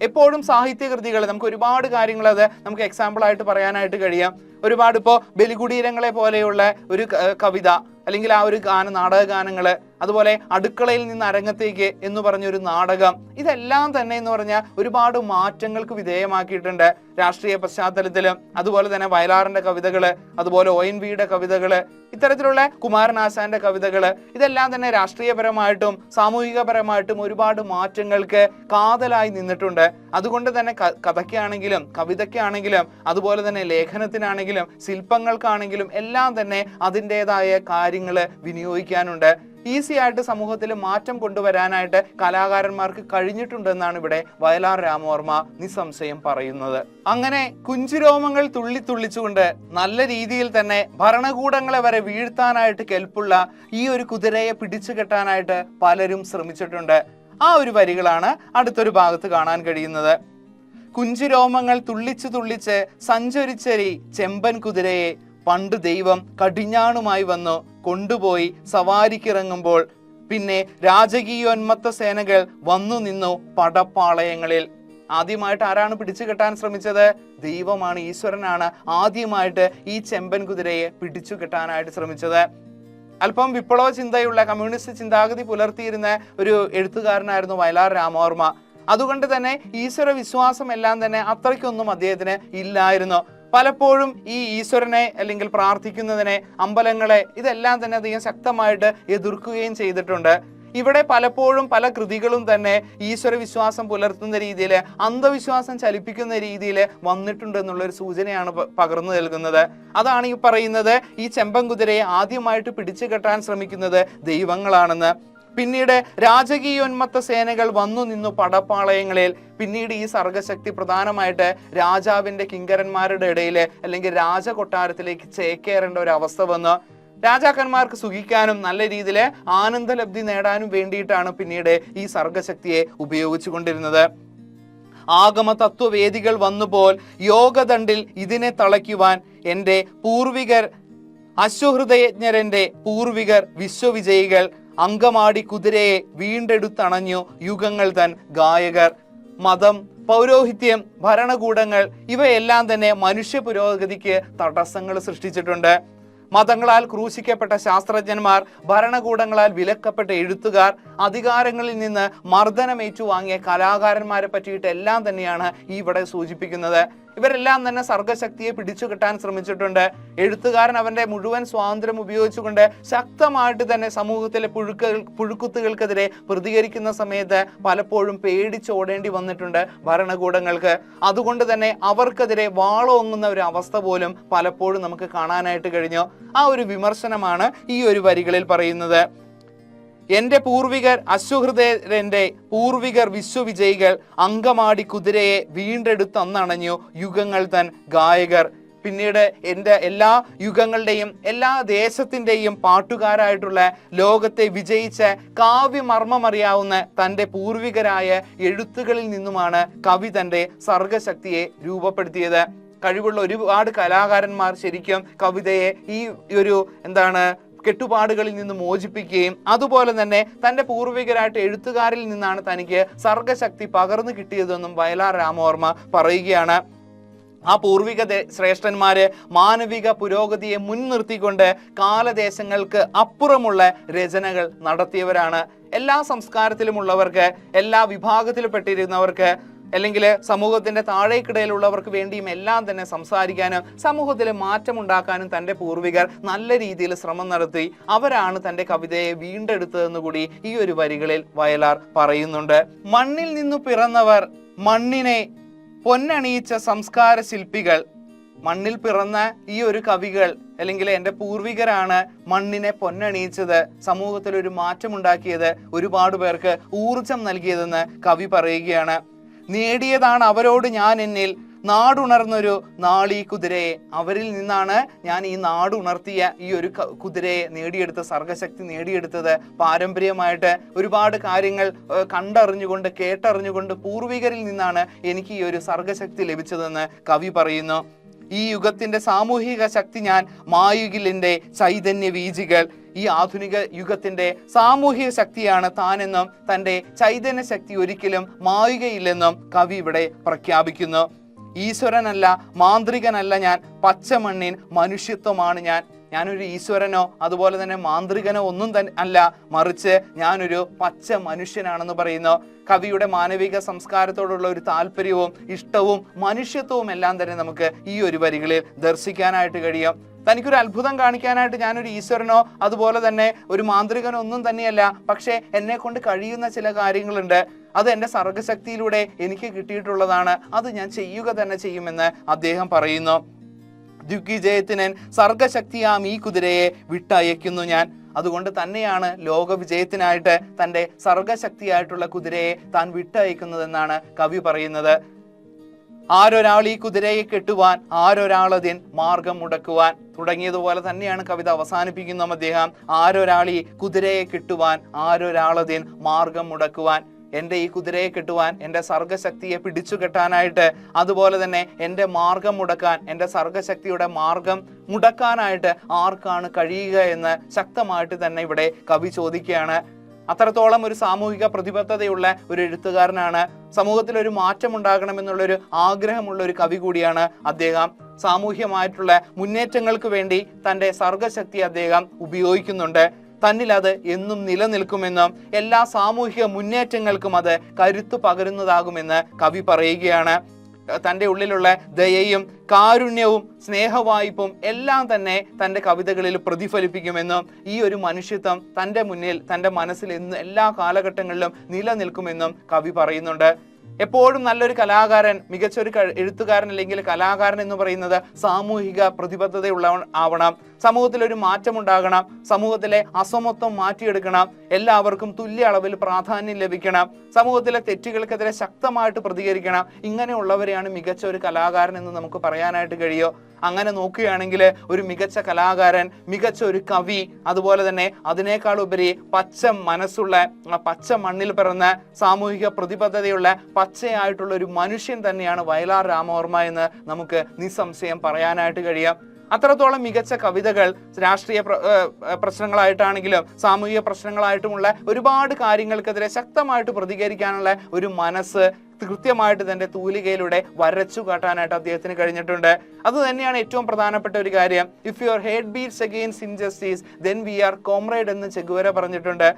എപ്പോഴും സാഹിത്യകൃതികൾ നമുക്ക് ഒരുപാട് കാര്യങ്ങൾ അത് നമുക്ക് എക്സാമ്പിൾ ആയിട്ട് പറയാനായിട്ട് കഴിയാം. ഒരുപാട് ഇപ്പോൾ ബലികുടീരങ്ങളെ പോലെയുള്ള ഒരു കവിത, അല്ലെങ്കിൽ ആ ഒരു നാടക ഗാനങ്ങള്, അതുപോലെ അടുക്കളയിൽ നിന്ന് അരങ്ങത്തേക്ക് എന്ന് പറഞ്ഞൊരു നാടകം, ഇതെല്ലാം തന്നെ എന്ന് പറഞ്ഞാൽ ഒരുപാട് മാറ്റങ്ങൾക്ക് വിധേയമാക്കിയിട്ടുണ്ട് രാഷ്ട്രീയ പശ്ചാത്തലത്തിലും. അതുപോലെ തന്നെ വയലാറിന്റെ കവിതകള്, അതുപോലെ ONV-യുടെ കവിതകള്, ഇത്തരത്തിലുള്ള കുമാരനാശാന്റെ കവിതകള്, ഇതെല്ലാം തന്നെ രാഷ്ട്രീയപരമായിട്ടും സാമൂഹികപരമായിട്ടും ഒരുപാട് മാറ്റങ്ങൾക്ക് കാതലായി നിന്നിട്ടുണ്ട്. അതുകൊണ്ട് തന്നെ കഥയ്ക്കാണെങ്കിലും കവിതയ്ക്കാണെങ്കിലും അതുപോലെ തന്നെ ലേഖനത്തിനാണെങ്കിലും ശില്പങ്ങൾക്കാണെങ്കിലും എല്ലാം തന്നെ അതിൻ്റെതായ കാര്യങ്ങൾ വിനിയോഗിക്കാനുണ്ട്. ഈസി ആയിട്ട് സമൂഹത്തിൽ മാറ്റം കൊണ്ടുവരാനായിട്ട് കലാകാരന്മാർക്ക് കഴിഞ്ഞിട്ടുണ്ടെന്നാണ് ഇവിടെ വയലാർ രാമവർമ്മ നിസ്സംശയം പറയുന്നത്. അങ്ങനെ കുഞ്ചുരോമങ്ങൾ തുള്ളിത്തുള്ളിച്ചുകൊണ്ട് നല്ല രീതിയിൽ തന്നെ ഭരണകൂടങ്ങളെ വരെ വീഴ്ത്താനായിട്ട് കെൽപ്പുള്ള ഈ ഒരു കുതിരയെ പിടിച്ചു കെട്ടാനായിട്ട് പലരും ശ്രമിച്ചിട്ടുണ്ട്. ആ ഒരു വരികളാണ് അടുത്തൊരു ഭാഗത്ത് കാണാൻ കഴിയുന്നത്. കുഞ്ചുരോമങ്ങൾ തുള്ളിച്ചു തുള്ളിച്ച് സഞ്ചരിച്ചരി ചെമ്പൻ കുതിരയെ പണ്ട് ദൈവം കടിഞ്ഞാണുമായി വന്നു കൊണ്ടുപോയി സവാരിക്കിറങ്ങുമ്പോൾ പിന്നെ രാജകീയോന്മത്ത സേനകൾ വന്നു നിന്നു പടപ്പാളയങ്ങളിൽ. ആദ്യമായിട്ട് ആരാണ് പിടിച്ചു കെട്ടാൻ ശ്രമിച്ചത്? ദൈവമാണ്, ഈശ്വരനാണ് ആദ്യമായിട്ട് ഈ ചെമ്പൻ കുതിരയെ പിടിച്ചു കെട്ടാനായിട്ട് ശ്രമിച്ചത്. അല്പം വിപ്ലവ ചിന്തയുള്ള കമ്മ്യൂണിസ്റ്റ് ചിന്താഗതി പുലർത്തിയിരുന്ന ഒരു എഴുത്തുകാരനായിരുന്നു വയലാർ രാമവർമ്മ. അതുകൊണ്ട് തന്നെ ഈശ്വര വിശ്വാസം എല്ലാം തന്നെ അത്രയ്ക്കൊന്നും അദ്ദേഹത്തിന് ഇല്ലായിരുന്നു. പലപ്പോഴും ഈ ഈശ്വരനെ അല്ലെങ്കിൽ പ്രാർത്ഥിക്കുന്നതിനെ, അമ്പലങ്ങളെ, ഇതെല്ലാം തന്നെ അദ്ദേഹം ശക്തമായിട്ട് എതിർക്കുകയും ചെയ്തിട്ടുണ്ട്. ഇവിടെ പലപ്പോഴും പല കൃതികളും തന്നെ ഈശ്വര വിശ്വാസം പുലർത്തുന്ന രീതിയിൽ, അന്ധവിശ്വാസം ചലിപ്പിക്കുന്ന രീതിയിൽ വന്നിട്ടുണ്ട് എന്നുള്ളൊരു സൂചനയാണ് പകർന്നു നൽകുന്നത്. അതാണ് ഈ പറയുന്നത്, ഈ ചെമ്പൻ കുതിരയെ ആദ്യമായിട്ട് പിടിച്ചു കെട്ടാൻ ശ്രമിക്കുന്നത് ദൈവങ്ങളാണെന്ന്. പിന്നീട് രാജകീയോന്മത്ത സേനകൾ വന്നു നിന്നു പടപ്പാളയങ്ങളിൽ. പിന്നീട് ഈ സർഗശക്തി പ്രധാനമായിട്ട് രാജാവിന്റെ കിങ്കരന്മാരുടെ ഇടയിൽ അല്ലെങ്കിൽ രാജകൊട്ടാരത്തിലേക്ക് ചേക്കേറേണ്ട ഒരു അവസ്ഥ വന്നു. രാജാക്കന്മാർക്ക് സുഖിക്കാനും നല്ല രീതിയിൽ ആനന്ദലബ്ധി നേടാനും വേണ്ടിയിട്ടാണ് പിന്നീട് ഈ സർഗശക്തിയെ ഉപയോഗിച്ചു കൊണ്ടിരുന്നത്. ആഗമ തത്വവേദികൾ വന്നുപോൽ യോഗദണ്ഡിൽ ഇതിനെ തളയ്ക്കുവാൻ എൻ്റെ പൂർവികർ അശ്വഹൃദയജ്ഞരന്റെ പൂർവികർ വിശ്വവിജയികൾ അങ്കമാടി കുതിരയെ വീണ്ടെടുത്തണഞ്ഞു യുഗങ്ങൾ തൻ ഗായകർ. മതം, പൗരോഹിത്യം, ഭരണകൂടങ്ങൾ ഇവയെല്ലാം തന്നെ മനുഷ്യ പുരോഗതിക്ക് തടസ്സങ്ങൾ സൃഷ്ടിച്ചിട്ടുണ്ട്. മതങ്ങളാൽ ക്രൂശിക്കപ്പെട്ട ശാസ്ത്രജ്ഞന്മാർ, ഭരണകൂടങ്ങളാൽ വിലക്കപ്പെട്ട എഴുത്തുകാർ, അധികാരങ്ങളിൽ നിന്ന് മർദ്ദനമേറ്റു വാങ്ങിയ കലാകാരന്മാരെ പറ്റിയിട്ട് എല്ലാം തന്നെയാണ് ഇവിടെ സൂചിപ്പിക്കുന്നത്. ഇവരെല്ലാം തന്നെ സർഗശക്തിയെ പിടിച്ചു കെട്ടാൻ ശ്രമിച്ചിട്ടുണ്ട്. എഴുത്തുകാരൻ അവന്റെ മുഴുവൻ സ്വാതന്ത്ര്യം ഉപയോഗിച്ചുകൊണ്ട് ശക്തമായിട്ട് തന്നെ സമൂഹത്തിലെ പുഴുക്കുത്തുകൾക്കെതിരെ പ്രതികരിക്കുന്ന സമയത്ത് പലപ്പോഴും പേടിച്ചോടേണ്ടി വന്നിട്ടുണ്ട് ഭരണകൂടങ്ങൾക്ക്. അതുകൊണ്ട് തന്നെ അവർക്കെതിരെ വാളോങ്ങുന്ന ഒരു അവസ്ഥ പോലും പലപ്പോഴും നമുക്ക് കാണാനായിട്ട് കഴിഞ്ഞു. ആ ഒരു വിമർശനമാണ് ഈ ഒരു വരികളിൽ പറയുന്നത്. എൻ്റെ പൂർവികർ അശ്വഹൃദയന്റെ പൂർവികർ വിശ്വവിജയികൾ അങ്കമാടി കുതിരയെ വീണ്ടെടുത്തന്നണഞ്ഞു യുഗങ്ങൾ തൻ ഗായകർ. പിന്നീട് എൻ്റെ എല്ലാ യുഗങ്ങളുടെയും എല്ലാ ദേശത്തിൻ്റെയും പാട്ടുകാരായിട്ടുള്ള ലോകത്തെ വിജയിച്ച കാവ്യമർമ്മമറിയാവുന്ന തൻ്റെ പൂർവികരായ എഴുത്തുകളിൽ നിന്നുമാണ് കവി തൻ്റെ സർഗശക്തിയെ രൂപപ്പെടുത്തിയത്. കഴിവുള്ള ഒരുപാട് കലാകാരന്മാർ ശരിക്കും കവിതയെ ഈ ഒരു കെട്ടുപാടുകളിൽ നിന്ന് മോചിപ്പിക്കുകയും അതുപോലെ തന്നെ തൻ്റെ പൂർവികരായിട്ട് എഴുത്തുകാരിൽ നിന്നാണ് തനിക്ക് സർഗശക്തി പകർന്നു കിട്ടിയതെന്നും വയലാർ രാമവർമ്മ പറയുകയാണ്. ആ പൂർവിക ശ്രേഷ്ഠന്മാര് മാനവിക പുരോഗതിയെ മുൻനിർത്തിക്കൊണ്ട് കാലദേശങ്ങൾക്ക് അപ്പുറമുള്ള രചനകൾ നടത്തിയവരാണ്. എല്ലാ സംസ്കാരത്തിലുമുള്ളവർക്ക്, എല്ലാ വിഭാഗത്തിൽപ്പെട്ടിരുന്നവർക്ക്, അല്ലെങ്കിൽ സമൂഹത്തിന്റെ താഴേക്കിടയിലുള്ളവർക്ക് വേണ്ടിയും എല്ലാം തന്നെ സംസാരിക്കാനും സമൂഹത്തിൽ മാറ്റമുണ്ടാക്കാനും തൻ്റെ പൂർവികർ നല്ല രീതിയിൽ ശ്രമം നടത്തി. അവരാണ് തൻ്റെ കവിതയെ വീണ്ടെടുത്തതെന്ന് കൂടി ഈ ഒരു വരികളിൽ വയലാർ പറയുന്നുണ്ട്. മണ്ണിൽ നിന്നു പിറന്നവർ, മണ്ണിനെ പൊന്നണിയിച്ച സംസ്കാര ശില്പികൾ. മണ്ണിൽ പിറന്ന ഈ ഒരു കവികൾ അല്ലെങ്കിൽ എൻ്റെ പൂർവികരാണ് മണ്ണിനെ പൊന്നണിയിച്ചത്, സമൂഹത്തിൽ ഒരു മാറ്റമുണ്ടാക്കിയത്, ഒരുപാട് പേർക്ക് ഊർജം നൽകിയതെന്ന് കവി പറയുകയാണ്. നേടിയതാണ് അവരോട് ഞാൻ എന്നിൽ നാടുണർന്നൊരു നാളീ കുതിരയെ, അവരിൽ നിന്നാണ് ഞാൻ ഈ നാടുണർത്തിയ ഈ ഒരു കുതിരയെ നേടിയെടുത്ത, സർഗശക്തി നേടിയെടുത്തത്. പാരമ്പര്യമായിട്ട് ഒരുപാട് കാര്യങ്ങൾ കണ്ടറിഞ്ഞുകൊണ്ട് കേട്ടറിഞ്ഞുകൊണ്ട് പൂർവികരിൽ നിന്നാണ് എനിക്ക് ഈ ഒരു സർഗശക്തി ലഭിച്ചതെന്ന് കവി പറയുന്നു. ഈ യുഗത്തിന്റെ സാമൂഹിക ശക്തി ഞാൻ മായുകിലിന്റെ ചൈതന്യ വീജികൾ. ഈ ആധുനിക യുഗത്തിന്റെ സാമൂഹിക ശക്തിയാണ് താനെന്നും തൻ്റെ ചൈതന്യ ശക്തി ഒരിക്കലും മായുകയില്ലെന്നും കവി ഇവിടെ പ്രഖ്യാപിക്കുന്നു. ഈശ്വരനല്ല, മാന്ത്രികനല്ല ഞാൻ, പച്ചമണ്ണിൻ മനുഷ്യത്വമാണ് ഞാനൊരു ഈശ്വരനോ അതുപോലെ തന്നെ മാന്ത്രികനോ ഒന്നും തന്നെ അല്ല, മറിച്ച് ഞാനൊരു പച്ച മനുഷ്യനാണെന്ന് പറയുന്നു. കവിയുടെ മാനവിക സംസ്കാരത്തോടുള്ള ഒരു താല്പര്യവും ഇഷ്ടവും മനുഷ്യത്വവും എല്ലാം തന്നെ നമുക്ക് ഈ ഒരു വരികളിൽ ദർശിക്കാനായിട്ട് കഴിയും. തനിക്കൊരു അത്ഭുതം കാണിക്കാനായിട്ട് ഞാനൊരു ഈശ്വരനോ അതുപോലെ തന്നെ ഒരു മാന്ത്രികനോ ഒന്നും തന്നെയല്ല, പക്ഷേ എന്നെ കൊണ്ട് കഴിയുന്ന ചില കാര്യങ്ങളുണ്ട്. അത് എൻ്റെ സർഗശക്തിയിലൂടെ എനിക്ക് കിട്ടിയിട്ടുള്ളതാണ്. അത് ഞാൻ ചെയ്യുക തന്നെ ചെയ്യുമെന്ന് അദ്ദേഹം പറയുന്നു. ദിഗ്വിജയത്തിനൻ സർഗശക്തിയാം ഈ കുതിരയെ വിട്ടയക്കുന്നു ഞാൻ. അതുകൊണ്ട് തന്നെയാണ് ലോക വിജയത്തിനായിട്ട് തൻ്റെ സർഗശക്തിയായിട്ടുള്ള കുതിരയെ താൻ വിട്ടയക്കുന്നതെന്നാണ് കവി പറയുന്നത്. ആരൊരാൾ ഈ കുതിരയെ കെട്ടുവാൻ, ആരൊരാളതിൻ മാർഗം മുടക്കുവാൻ തുടങ്ങിയതുപോലെ തന്നെയാണ് കവിത അവസാനിപ്പിക്കുന്ന അദ്ദേഹം. ആരൊരാൾ ഈ കുതിരയെ കെട്ടുവാൻ, ആരൊരാളതിൻ മാർഗം മുടക്കുവാൻ. എൻ്റെ ഈ കുതിരയെ കെട്ടുവാൻ, എൻ്റെ സർഗശക്തിയെ പിടിച്ചു കെട്ടാനായിട്ട്, അതുപോലെ തന്നെ എൻ്റെ മാർഗം മുടക്കാൻ, എൻ്റെ സർഗശക്തിയുടെ മാർഗം മുടക്കാനായിട്ട് ആർക്കാണ് കഴിയുക എന്ന് ശക്തമായിട്ട് തന്നെ ഇവിടെ കവി ചോദിക്കുകയാണ്. അത്രത്തോളം ഒരു സാമൂഹിക പ്രതിബദ്ധതയുള്ള ഒരു എഴുത്തുകാരനാണ്. സമൂഹത്തിൽ ഒരു മാറ്റം ഉണ്ടാകണമെന്നുള്ളൊരു ആഗ്രഹമുള്ള ഒരു കവി കൂടിയാണ് അദ്ദേഹം. സാമൂഹ്യമായിട്ടുള്ള മുന്നേറ്റങ്ങൾക്ക് വേണ്ടി തൻ്റെ സർഗശക്തി അദ്ദേഹം ഉപയോഗിക്കുന്നുണ്ട്. തന്നിൽ അത് എന്നും നിലനിൽക്കുമെന്നും എല്ലാ സാമൂഹിക മുന്നേറ്റങ്ങൾക്കും അത് കരുത്തു പകരുന്നതാകുമെന്ന് കവി പറയുകയാണ്. തൻ്റെ ഉള്ളിലുള്ള ദയയും കാരുണ്യവും സ്നേഹവായ്പും എല്ലാം തന്നെ തൻ്റെ കവിതകളിൽ പ്രതിഫലിപ്പിക്കുമെന്നും ഈ ഒരു മനുഷ്യത്വം തൻ്റെ മുന്നിൽ, തൻ്റെ മനസ്സിൽ എല്ലാ കാലഘട്ടങ്ങളിലും നിലനിൽക്കുമെന്നും കവി പറയുന്നുണ്ട്. എപ്പോഴും നല്ലൊരു കലാകാരൻ, മികച്ചൊരു എഴുത്തുകാരൻ അല്ലെങ്കിൽ കലാകാരൻ എന്ന് പറയുന്നത് സാമൂഹിക പ്രതിബദ്ധതയുള്ള ആവണം. സമൂഹത്തിൽ ഒരു മാറ്റം ഉണ്ടാകണം. സമൂഹത്തിലെ അസമത്വം മാറ്റിയെടുക്കണം. എല്ലാവർക്കും തുല്യ അളവിൽ പ്രാധാന്യം ലഭിക്കണം. സമൂഹത്തിലെ തെറ്റുകൾക്കെതിരെ ശക്തമായിട്ട് പ്രതികരിക്കണം. ഇങ്ങനെയുള്ളവരെയാണ് മികച്ച ഒരു കലാകാരൻ എന്ന് നമുക്ക് പറയാനായിട്ട് കഴിയോ? അങ്ങനെ നോക്കുകയാണെങ്കിൽ ഒരു മികച്ച കലാകാരൻ, മികച്ച ഒരു കവി, അതുപോലെ തന്നെ അതിനേക്കാൾ ഉപരി പച്ച മനസ്സുള്ള, പച്ച മണ്ണിൽ പിറന്ന സാമൂഹിക പ്രതിബദ്ധതയുള്ള പച്ചയായിട്ടുള്ള ഒരു മനുഷ്യൻ തന്നെയാണ് വയലാർ രാമവർമ്മ എന്ന് നമുക്ക് നിസ്സംശയം പറയാനായിട്ട് കഴിയാം. അത്രത്തോളം മികച്ച കവിതകൾ രാഷ്ട്രീയ പ്രശ്നങ്ങളായിട്ടാണെങ്കിലും സാമൂഹിക പ്രശ്നങ്ങളായിട്ടുമുള്ള ഒരുപാട് കാര്യങ്ങൾക്കെതിരെ ശക്തമായിട്ട് പ്രതികരിക്കാനുള്ള ഒരു മനസ്സ് കൃത്യമായിട്ട് തന്റെ തൂലികയിലൂടെ വരച്ചു കാട്ടാനായിട്ട് അദ്ദേഹത്തിന് കഴിഞ്ഞിട്ടുണ്ട്. അത് തന്നെയാണ് ഏറ്റവും പ്രധാനപ്പെട്ട ഒരു കാര്യം. If your head beats against injustice then we are comrade എന്ന് ചെഗുവേര പറഞ്ഞിട്ടുണ്ട്.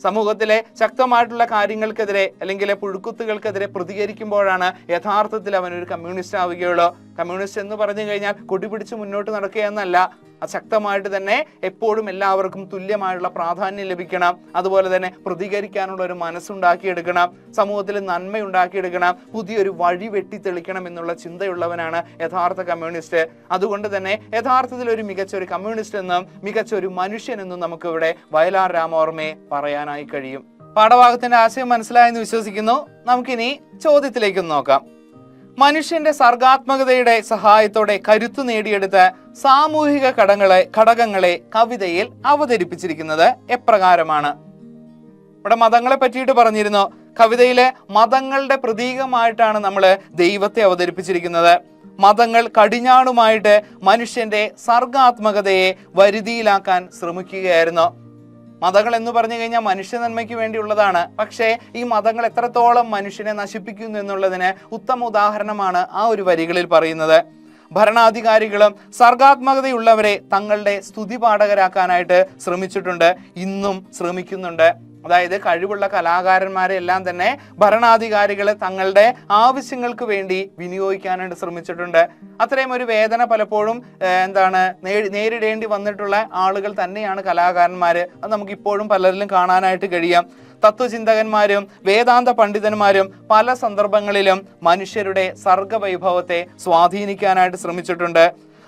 സമൂഹത്തിലെ ശക്തമായിട്ടുള്ള കാര്യങ്ങൾക്കെതിരെ അല്ലെങ്കിൽ പുഴുക്കുത്തുകൾക്കെതിരെ പ്രതികരിക്കുമ്പോഴാണ് യഥാർത്ഥത്തിൽ അവനൊരു കമ്മ്യൂണിസ്റ്റ് ആവുകയുള്ളൂ. കമ്മ്യൂണിസ്റ്റ് എന്ന് പറഞ്ഞു കഴിഞ്ഞാൽ കൊടിപിടിച്ച് മുന്നോട്ട് നടക്കുക എന്നല്ല. അത് ശക്തമായിട്ട് തന്നെ എപ്പോഴും എല്ലാവർക്കും തുല്യമായുള്ള പ്രാധാന്യം ലഭിക്കണം. അതുപോലെ തന്നെ പ്രതികരിക്കാനുള്ള ഒരു മനസ്സുണ്ടാക്കിയെടുക്കണം. സമൂഹത്തിൽ നന്മയുണ്ടാക്കിയെടുക്കണം. പുതിയൊരു വഴി വെട്ടിത്തെളിക്കണം എന്നുള്ള ചിന്തയുള്ളവനാണ് യഥാർത്ഥ കമ്മ്യൂണിസ്റ്റ്. അതുകൊണ്ട് തന്നെ യഥാർത്ഥത്തിൽ ഒരു മികച്ച ഒരു കമ്മ്യൂണിസ്റ്റ് എന്നും മികച്ച ഒരു മനുഷ്യൻ എന്നും നമുക്ക് ഇവിടെ വയലാർ രാമവർമ്മയെ പറയാനായി കഴിയും. പാഠഭാഗത്തിന്റെ ആശയം മനസ്സിലായെന്ന് വിശ്വസിക്കുന്നു. നമുക്കിനി ചോദ്യത്തിലേക്കൊന്ന് നോക്കാം. മനുഷ്യന്റെ സർഗാത്മകതയുടെ സഹായത്തോടെ കരുത്തു നേടിയെടുത്ത സാമൂഹിക ഘടകങ്ങളെ കവിതയിൽ അവതരിപ്പിച്ചിരിക്കുന്നത് എപ്രകാരമാണ്? ഇവിടെ മതങ്ങളെ പറ്റിയിട്ട് പറഞ്ഞിരുന്നു. കവിതയിലെ മതങ്ങളുടെ പ്രതീകമായിട്ടാണ് നമ്മൾ ദൈവത്തെ അവതരിപ്പിച്ചിരിക്കുന്നത്. മതങ്ങൾ കടിഞ്ഞാണുമായിട്ട് മനുഷ്യന്റെ സർഗാത്മകതയെ വരുതിയിലാക്കാൻ ശ്രമിക്കുകയായിരുന്നു. മതങ്ങൾ എന്ന് പറഞ്ഞു കഴിഞ്ഞാൽ മനുഷ്യ നന്മയ്ക്ക് വേണ്ടിയുള്ളതാണ്. പക്ഷേ ഈ മതങ്ങൾ എത്രത്തോളം മനുഷ്യനെ നശിപ്പിക്കുന്നു എന്നുള്ളതിന് ഉത്തമ ഉദാഹരണമാണ് ആ ഒരു വരികളിൽ പറയുന്നത്. ഭരണാധികാരികളും സർഗാത്മകതയുള്ളവരെ തങ്ങളുടെ സ്തുതിപാഠകരാക്കാനായിട്ട് ശ്രമിച്ചിട്ടുണ്ട്, ഇന്നും ശ്രമിക്കുന്നുണ്ട്. അതായത് കഴിവുള്ള കലാകാരന്മാരെ എല്ലാം തന്നെ ഭരണാധികാരികൾ തങ്ങളുടെ ആവശ്യങ്ങൾക്ക് വേണ്ടി വിനിയോഗിക്കാനായിട്ട് ശ്രമിച്ചിട്ടുണ്ട്. അത്രയും ഒരു വേദന പലപ്പോഴും നേരിടേണ്ടി വന്നിട്ടുള്ള ആളുകൾ തന്നെയാണ് കലാകാരന്മാര്. അത് നമുക്ക് ഇപ്പോഴും പലരിലും കാണാനായിട്ട് കഴിയാം. തത്വചിന്തകന്മാരും വേദാന്ത പണ്ഡിതന്മാരും പല സന്ദർഭങ്ങളിലും മനുഷ്യരുടെ സർഗവൈഭവത്തെ സ്വാധീനിക്കാനായിട്ട് ശ്രമിച്ചിട്ടുണ്ട്.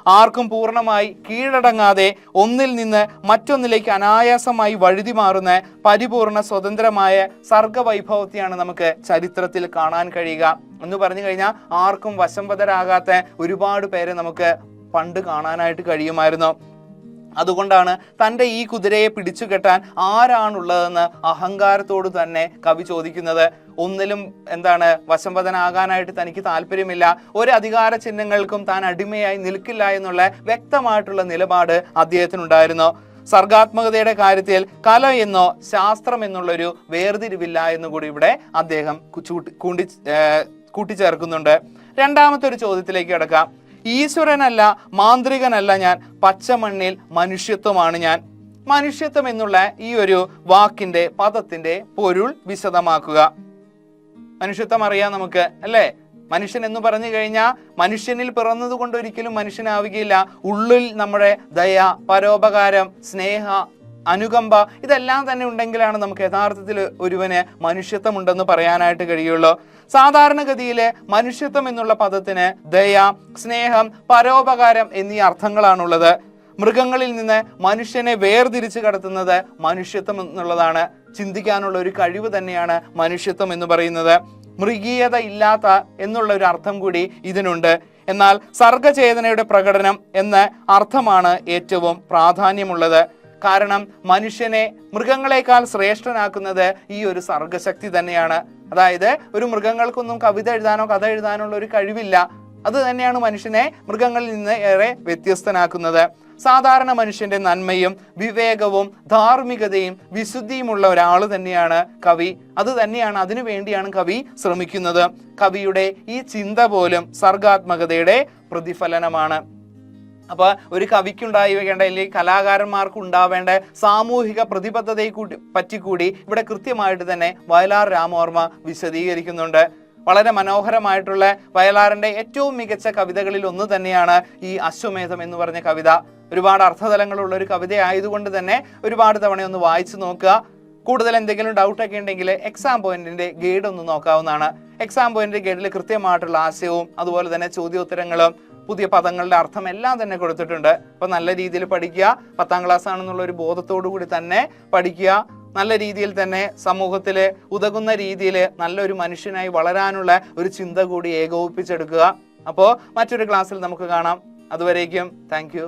ആർക്കും പൂർണ്ണമായി കീഴടങ്ങാതെ ഒന്നിൽ നിന്ന് മറ്റൊന്നിലേക്ക് അനായാസമായി വഴുതി മാറുന്ന പരിപൂർണ സ്വതന്ത്രമായ സർഗവൈഭവത്തെയാണ് നമുക്ക് ചരിത്രത്തിൽ കാണാൻ കഴിയുക. എന്ന് പറഞ്ഞു കഴിഞ്ഞാൽ ആർക്കും വശംവദരാകാത്ത ഒരുപാട് പേരെ നമുക്ക് പണ്ട് കാണാനായിട്ട് കഴിയുമായിരുന്നു. അതുകൊണ്ടാണ് തൻ്റെ ഈ കുതിരയെ പിടിച്ചു കെട്ടാൻ ആരാണുള്ളതെന്ന് അഹങ്കാരത്തോട് തന്നെ കവി ചോദിക്കുന്നത്. ഒന്നിലും വശംവദനാകാനായിട്ട് തനിക്ക് താല്പര്യമില്ല, ഒരു അധികാര ചിഹ്നങ്ങൾക്കും താൻ അടിമയായി നിൽക്കില്ല എന്നുള്ള വ്യക്തമായിട്ടുള്ള നിലപാട് അദ്ദേഹത്തിനുണ്ടായിരുന്നു. സർഗാത്മകതയുടെ കാര്യത്തിൽ കല എന്നോ ശാസ്ത്രം എന്നുള്ളൊരു വേർതിരിവില്ല എന്നുകൂടി ഇവിടെ അദ്ദേഹം കൂട്ടിച്ചേർക്കുന്നുണ്ട്. രണ്ടാമത്തെ ഒരു ചോദ്യത്തിലേക്ക് കിടക്കാം. ഈശ്വരനല്ല, മാന്ത്രികനല്ല ഞാൻ, പച്ചമണ്ണിൽ മനുഷ്യത്വമാണ് ഞാൻ. മനുഷ്യത്വം എന്നുള്ള ഈ ഒരു വാക്കിന്റെ പദത്തിന്റെ പൊരുൾ വിശദമാക്കുക. മനുഷ്യത്വം അറിയാം നമുക്ക്, അല്ലേ? മനുഷ്യൻ എന്ന് പറഞ്ഞു കഴിഞ്ഞാൽ മനുഷ്യനിൽ പിറന്നത് കൊണ്ട് ഒരിക്കലും മനുഷ്യനാവുകയില്ല. ഉള്ളിൽ നമ്മുടെ ദയ, പരോപകാരം, സ്നേഹ, അനുകമ്പ ഇതെല്ലാം തന്നെ ഉണ്ടെങ്കിലാണ് നമുക്ക് യഥാർത്ഥത്തിൽ ഒരുവന് മനുഷ്യത്വം ഉണ്ടെന്ന് പറയാനായിട്ട് കഴിയുള്ളൂ. സാധാരണഗതിയിൽ മനുഷ്യത്വം എന്നുള്ള പദത്തിന് ദയ, സ്നേഹം, പരോപകാരം എന്നീ അർത്ഥങ്ങളാണുള്ളത്. മൃഗങ്ങളിൽ നിന്ന് മനുഷ്യനെ വേർതിരിച്ച് കടത്തുന്നത് മനുഷ്യത്വം എന്നുള്ളതാണ്. ചിന്തിക്കാനുള്ള ഒരു കഴിവ് തന്നെയാണ് മനുഷ്യത്വം എന്ന് പറയുന്നത്. മൃഗീയത ഇല്ലാത്ത എന്നുള്ള ഒരു അർത്ഥം കൂടി ഇതിനുണ്ട്. എന്നാൽ സർഗചേതനയുടെ പ്രകടനം എന്ന അർത്ഥമാണ് ഏറ്റവും പ്രാധാന്യമുള്ളത്. കാരണം മനുഷ്യനെ മൃഗങ്ങളെക്കാൾ ശ്രേഷ്ഠനാക്കുന്നത് ഈ ഒരു സർഗശക്തി തന്നെയാണ്. അതായത് ഒരു മൃഗങ്ങൾക്കൊന്നും കവിത എഴുതാനോ കഥ എഴുതാനോ ഉള്ള ഒരു കഴിവില്ല. അത് തന്നെയാണ് മനുഷ്യനെ മൃഗങ്ങളിൽ നിന്ന് ഏറെ വ്യത്യസ്തനാക്കുന്നത്. സാധാരണ മനുഷ്യന്റെ നന്മയും വിവേകവും ധാർമ്മികതയും വിശുദ്ധിയുമുള്ള ഒരാൾ തന്നെയാണ് കവി. അത് തന്നെയാണ്, അതിനു വേണ്ടിയാണ് കവി ശ്രമിക്കുന്നത്. കവിയുടെ ഈ ചിന്ത പോലും സർഗാത്മകതയുടെ പ്രതിഫലനമാണ്. അപ്പൊ ഒരു കവിക്കുണ്ടാവേണ്ട അല്ലെങ്കിൽ കലാകാരന്മാർക്ക് ഉണ്ടാവേണ്ട സാമൂഹിക പ്രതിബദ്ധതയെ പറ്റി കൂടി ഇവിടെ കൃത്യമായിട്ട് തന്നെ വയലാർ രാമവർമ്മ വിശദീകരിക്കുന്നുണ്ട്. വളരെ മനോഹരമായിട്ടുള്ള വയലാറിന്റെ ഏറ്റവും മികച്ച കവിതകളിൽ ഒന്ന് തന്നെയാണ് ഈ അശ്വമേധം എന്ന് പറഞ്ഞ കവിത. ഒരുപാട് അർത്ഥതലങ്ങളുള്ള ഒരു കവിത ആയതുകൊണ്ട് തന്നെ ഒരുപാട് തവണ ഒന്ന് വായിച്ചു നോക്കുക. കൂടുതൽ എന്തെങ്കിലും ഡൗട്ടൊക്കെ ഉണ്ടെങ്കിൽ എക്സാം പോയിന്റിന്റെ ഗൈഡ് ഒന്ന് നോക്കാവുന്നതാണ്. എക്സാം പോയിന്റിന്റെ ഗൈഡിൽ കൃത്യമായിട്ടുള്ള ആശയവും അതുപോലെ തന്നെ ചോദ്യോത്തരങ്ങളും പുതിയ പദങ്ങളുടെ അർത്ഥം എല്ലാം തന്നെ കൊടുത്തിട്ടുണ്ട്. അപ്പൊ നല്ല രീതിയിൽ പഠിക്കുക. 10ാം ക്ലാസ് ആണെന്നുള്ള ഒരു ബോധത്തോടു കൂടി തന്നെ പഠിക്കുക. നല്ല രീതിയിൽ തന്നെ സമൂഹത്തിൽ ഉതകുന്ന രീതിയിൽ നല്ലൊരു മനുഷ്യനായി വളരാനുള്ള ഒരു ചിന്ത കൂടി ഏകോപിപ്പിച്ചെടുക്കുക. അപ്പോൾ മറ്റൊരു ക്ലാസ്സിൽ നമുക്ക് കാണാം. അതുവരേക്കും താങ്ക് യു.